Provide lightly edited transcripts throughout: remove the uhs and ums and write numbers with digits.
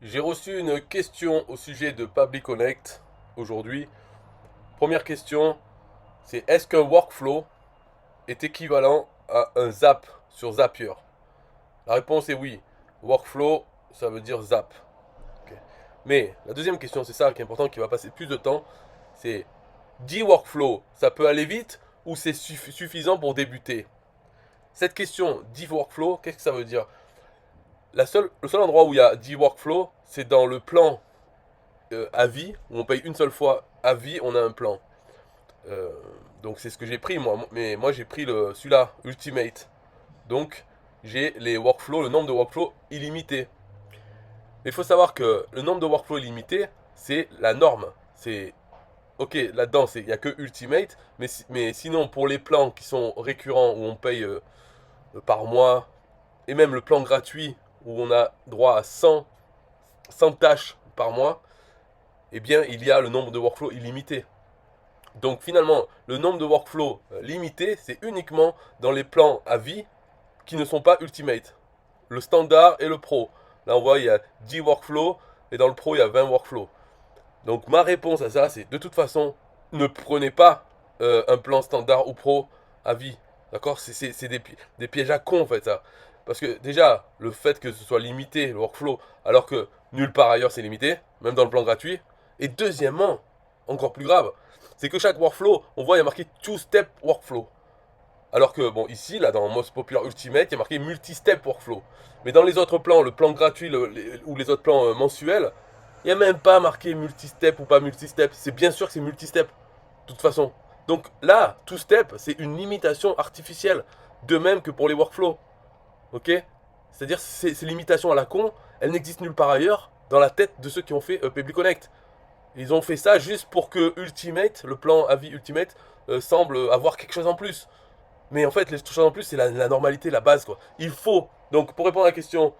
J'ai reçu une question au sujet de Public Connect aujourd'hui. Première question, c'est est-ce qu'un workflow est équivalent à un zap sur Zapier? La réponse est oui. Workflow, ça veut dire zap. Ok. Mais la deuxième question, c'est ça qui est important, qui va passer plus de temps, c'est 10 workflows, ça peut aller vite ou c'est suffisant pour débuter? Cette question 10 workflows, qu'est-ce que ça veut dire? Le seul endroit où il y a 10 workflows, c'est dans le plan à vie, où on paye une seule fois à vie, on a un plan. Euh, donc c'est ce que j'ai pris moi, mais moi j'ai pris celui-là, Ultimate. Donc j'ai les workflows, le nombre de workflows illimité. Mais il faut savoir que le nombre de workflows illimité, c'est la norme. C'est ok, là-dedans il n'y a que Ultimate, mais sinon pour les plans qui sont récurrents, où on paye par mois, et même le plan gratuit, où on a droit à 100 tâches par mois, eh bien il y a le nombre de workflows illimité. Donc finalement, le nombre de workflows limité, c'est uniquement dans les plans à vie qui ne sont pas Ultimate. Le standard et le pro. Là, on voit, il y a 10 workflows et dans le pro, il y a 20 workflows. Donc ma réponse à ça, c'est de toute façon, ne prenez pas un plan standard ou pro à vie. D'accord? C'est des pièges à con en fait ça. Parce que déjà, le fait que ce soit limité, le workflow, alors que nulle part ailleurs c'est limité, même dans le plan gratuit. Et deuxièmement, encore plus grave, c'est que chaque workflow, on voit, il y a marqué two-step workflow. Alors que, bon, ici, là, dans Most Popular Ultimate, il y a marqué multi-step workflow. Mais dans les autres plans, le plan gratuit ou les autres plans mensuels, il n'y a même pas marqué multi-step ou pas multi-step. C'est bien sûr que c'est multi-step, de toute façon. Donc là, two-step, c'est une limitation artificielle. De même que pour les workflows. Ok? C'est-à-dire, ces limitations à la con, elles n'existent nulle part ailleurs dans la tête de ceux qui ont fait Public Connect. Ils ont fait ça juste pour que Ultimate, le plan à vie Ultimate, semble avoir quelque chose en plus. Mais en fait, les choses en plus, c'est la normalité, la base, quoi. Il faut. Donc, pour répondre à la question,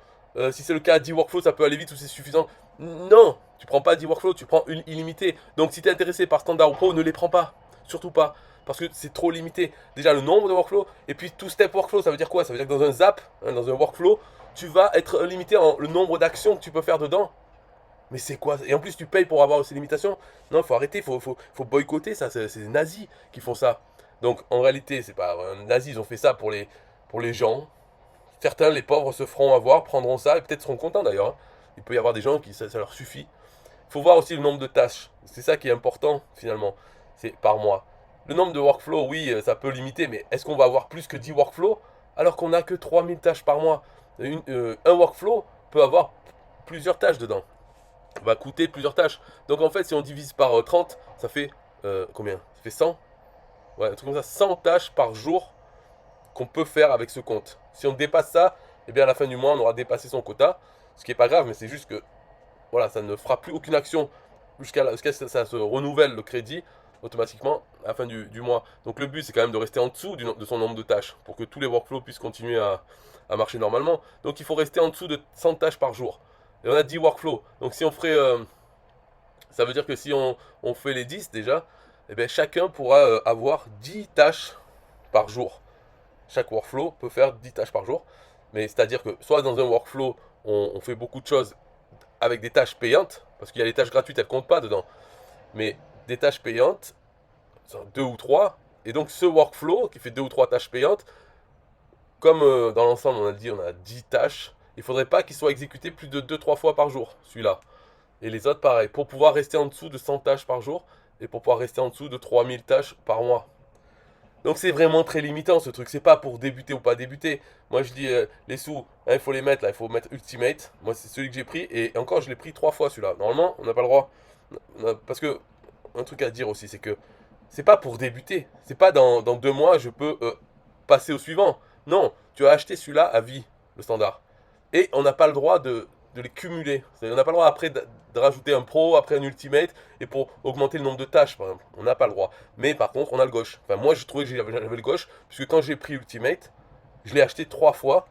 si c'est le cas, 10 workflows, ça peut aller vite ou c'est suffisant? Non, tu prends pas 10 workflows, tu prends une illimitée. Donc, si tu es intéressé par standard ou pro, ne les prends pas. Surtout pas. Parce que c'est trop limité. Déjà, le nombre de workflows. Et puis, two-step workflow, ça veut dire quoi? Ça veut dire que dans un zap, hein, dans un workflow, tu vas être limité en le nombre d'actions que tu peux faire dedans. Mais c'est quoi? Et en plus, tu payes pour avoir ces limitations? Non, faut arrêter, faut boycotter ça. C'est les nazis qui font ça. Donc, en réalité, c'est pas un nazi, ils ont fait ça pour les gens. Certains, les pauvres, se feront avoir, prendront ça et peut-être seront contents d'ailleurs, hein. Il peut y avoir des gens qui ça leur suffit. Il faut voir aussi le nombre de tâches. C'est ça qui est important finalement. C'est par mois. Le nombre de workflows, oui, ça peut limiter, mais est-ce qu'on va avoir plus que 10 workflows alors qu'on n'a que 3000 tâches par mois? Un workflow peut avoir plusieurs tâches dedans, va coûter plusieurs tâches. Donc en fait, si on divise par 30, ça fait combien? Ça fait 100. Ouais, un truc comme ça, 100 tâches par jour qu'on peut faire avec ce compte. Si on dépasse ça, eh bien à la fin du mois, on aura dépassé son quota. Ce qui est pas grave, mais c'est juste que voilà, ça ne fera plus aucune action jusqu'à ce que ça se renouvelle le crédit automatiquement à la fin du mois. Donc le but, c'est quand même de rester en dessous de son nombre de tâches pour que tous les workflows puissent continuer à marcher normalement. Donc il faut rester en dessous de 100 tâches par jour. Et on a 10 workflows. Donc si on ferait ça veut dire que si on fait les 10 déjà, eh bien, chacun pourra avoir 10 tâches par jour. Chaque workflow peut faire 10 tâches par jour. Mais c'est-à-dire que soit dans un workflow, on fait beaucoup de choses avec des tâches payantes, parce qu'il y a les tâches gratuites, elles ne comptent pas dedans. Mais des tâches payantes, deux ou trois, et donc ce workflow qui fait deux ou trois tâches payantes, comme dans l'ensemble on a dit on a 10 tâches, il ne faudrait pas qu'il soit exécuté plus de deux trois fois par jour, celui-là. Et les autres, pareil, pour pouvoir rester en dessous de 100 tâches par jour et pour pouvoir rester en dessous de 3000 tâches par mois. Donc c'est vraiment très limitant ce truc, c'est pas pour débuter ou pas débuter. Moi je dis les sous, hein, il faut les mettre là, il faut mettre Ultimate. Moi c'est celui que j'ai pris et encore je l'ai pris trois fois celui-là. Normalement on n'a pas le droit. Parce que un truc à dire aussi c'est que c'est pas pour débuter. C'est pas dans 2 mois je peux passer au suivant. Non, tu as acheté celui-là à vie, le standard. Et on n'a pas le droit de les cumuler. On n'a pas le droit après de rajouter un pro, après un ultimate, et pour augmenter le nombre de tâches, par exemple. On n'a pas le droit. Mais par contre, on a le gauche. Enfin, moi, je trouvais que j'avais le gauche, puisque quand j'ai pris ultimate, je l'ai acheté trois fois.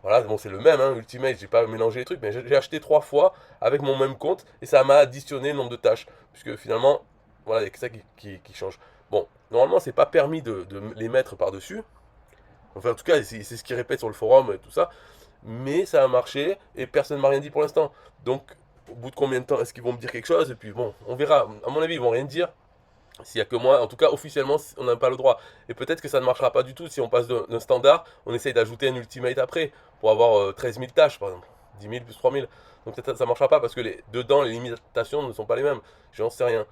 Voilà, bon, c'est le même, hein, ultimate, j'ai pas mélangé les trucs, mais j'ai acheté trois fois avec mon même compte, et ça m'a additionné le nombre de tâches. Puisque finalement, voilà, il y a que ça qui change. Bon, normalement, c'est pas permis de les mettre par-dessus. Enfin, en tout cas, c'est ce qu'ils répètent sur le forum et tout ça. mais ça a marché et personne ne m'a rien dit pour l'instant. Donc, au bout de combien de temps est-ce qu'ils vont me dire quelque chose? Et puis bon, on verra. À mon avis, ils vont rien dire. S'il y a que moi, en tout cas officiellement, on n'a pas le droit. Et peut-être que ça ne marchera pas du tout si on passe d'un standard, on essaye d'ajouter un ultimate après, pour avoir 13 000 tâches par exemple. 10 000 plus 3 000. Donc peut-être ça ne marchera pas parce que dedans, les limitations ne sont pas les mêmes. J'en sais rien.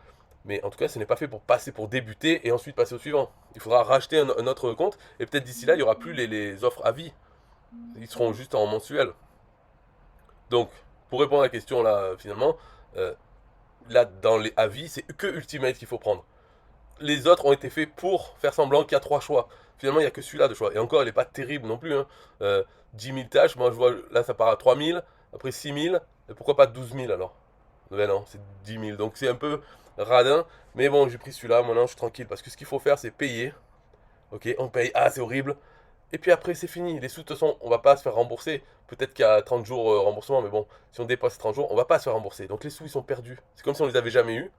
Mais en tout cas, ce n'est pas fait pour passer, pour débuter et ensuite passer au suivant. Il faudra racheter un autre compte et peut-être d'ici là, il n'y aura plus les offres à vie. Ils seront juste en mensuel. Donc, pour répondre à la question là, finalement, euh, là, dans les avis, c'est que Ultimate qu'il faut prendre. Les autres ont été faits pour faire semblant qu'il y a trois choix. Finalement, il n'y a que celui-là de choix. Et encore, il n'est pas terrible non plus. Hein. 10 000 tâches, moi je vois, là ça part à 3 000, après 6 000, et pourquoi pas 12 000 alors? Ben non, c'est 10 000. Donc c'est un peu radin. Mais bon, j'ai pris celui-là, maintenant je suis tranquille. Parce que ce qu'il faut faire, c'est payer. Ok, on paye. Ah, c'est horrible. Et puis après, c'est fini. Les sous, de toute façon, on va pas se faire rembourser. Peut-être qu'il y a 30 jours remboursement, mais bon, si on dépasse 30 jours, on va pas se faire rembourser. Donc les sous, ils sont perdus. C'est comme si on les avait jamais eus.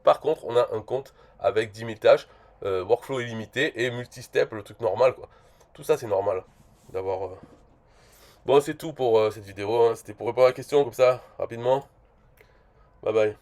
Par contre, on a un compte avec 10 000 tâches, workflow illimité et multi-step, le truc normal, quoi. Tout ça, c'est normal d'avoir. Bon, c'est tout pour cette vidéo. Hein. C'était pour répondre à la question, comme ça, rapidement. Bye bye.